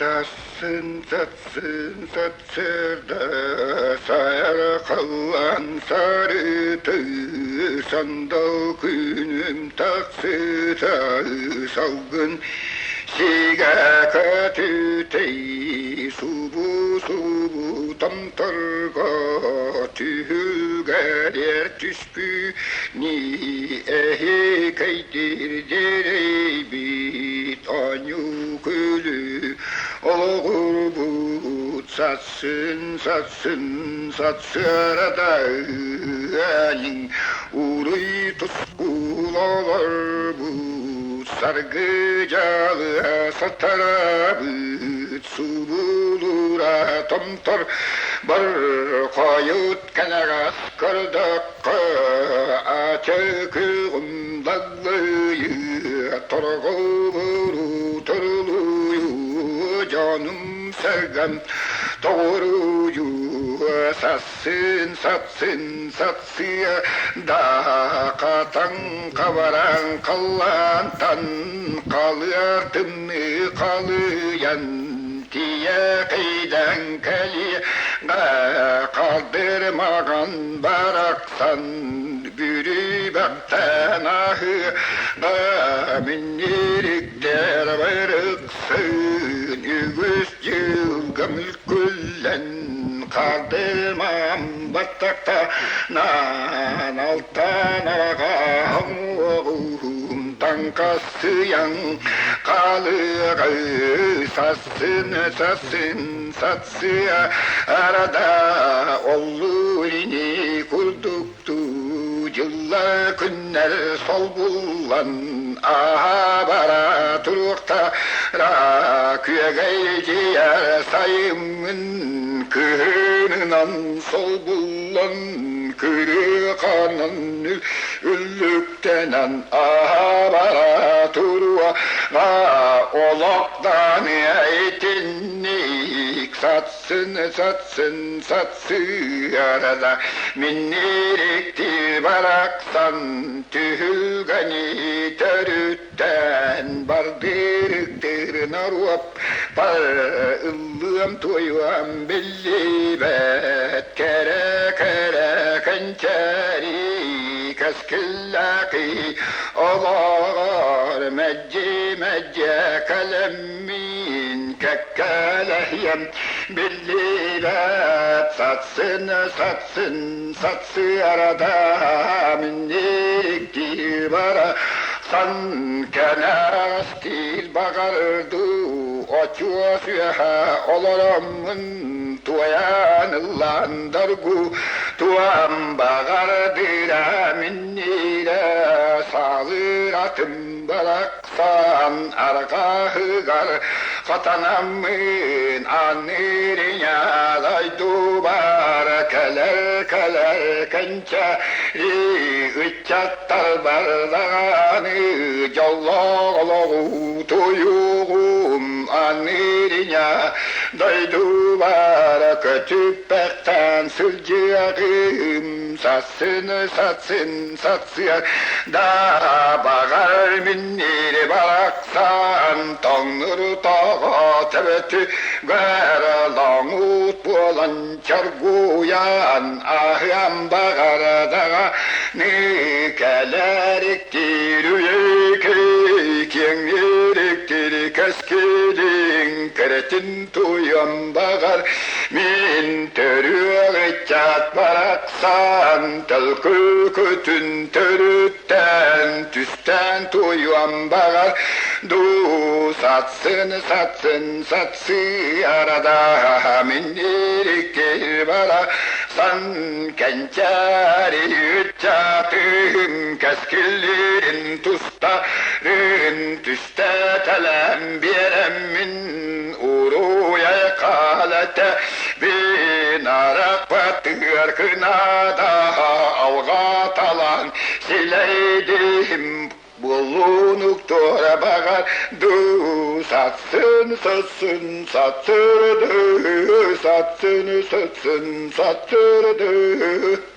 Satsın satsırda sayar kalan sarıtı sandal günüm taksıta salgın siga katütey subu tam targa tühüger tüspü ni ehi kaydir dereybit anyu külü olur bu satsın satsırada alin uğruy tuskulalar bu sargıcalı satarabıt su bulura tomtor bar kayıt kenaras kırdakka açıkım dağlıyı torgulu toruluyu canım sevgem doğruyu satsıya da katan kavaran kallantan kalıyardım kalıyan diye kıydan keli kaldırmagan baraksan bürü baktan ahı minirikler varıksın ügüs yılgamül küllen kaldırmam batakta nan altan ağam tankasıyan kalığı satsıya arada ollulini kurduktu yıllar günler sol bullan aha bara turukta raküye gayciye sayımın kırınan sol bullan kırı kanan üllüktenen aha bara turuğa olaktan etinnik satsın arada minnirikti baraksan tühülgani törütten bardırıktır naruap par ıllığım tuyuam belli bet kere kençeri keskillaki olar mecce kalemin kekkelehyem belli bet satsın arada minnikti bara san kenastil bagardu oçuğa süha olaramın tuyanılan dargu tuam bagardıra minnire sağıratım baraksan arka hıgar katanamın anırınya daydu bar keler kençeri ıçattar bardağını jallağlağı tuyuğum anırınya daydu bar kötüpekten sülcüğüm satsıya da bağır minniri baraksan tanrı tağa tebeti garalanut bulan çarguyan ahyam bağır dağa nikelerik kengirik keskilin keretin tuyam bağır min törüğü çat baraksan tılkı kötün törütten tüsten tuyam bağır du satsın arada minnirik bala san kençeri çatın keskillerin tustarın tüste telem biremin uruya kalete bin arakvatır kınada avgat alan sileydim bulunuk tora bakar du satsın satsırdı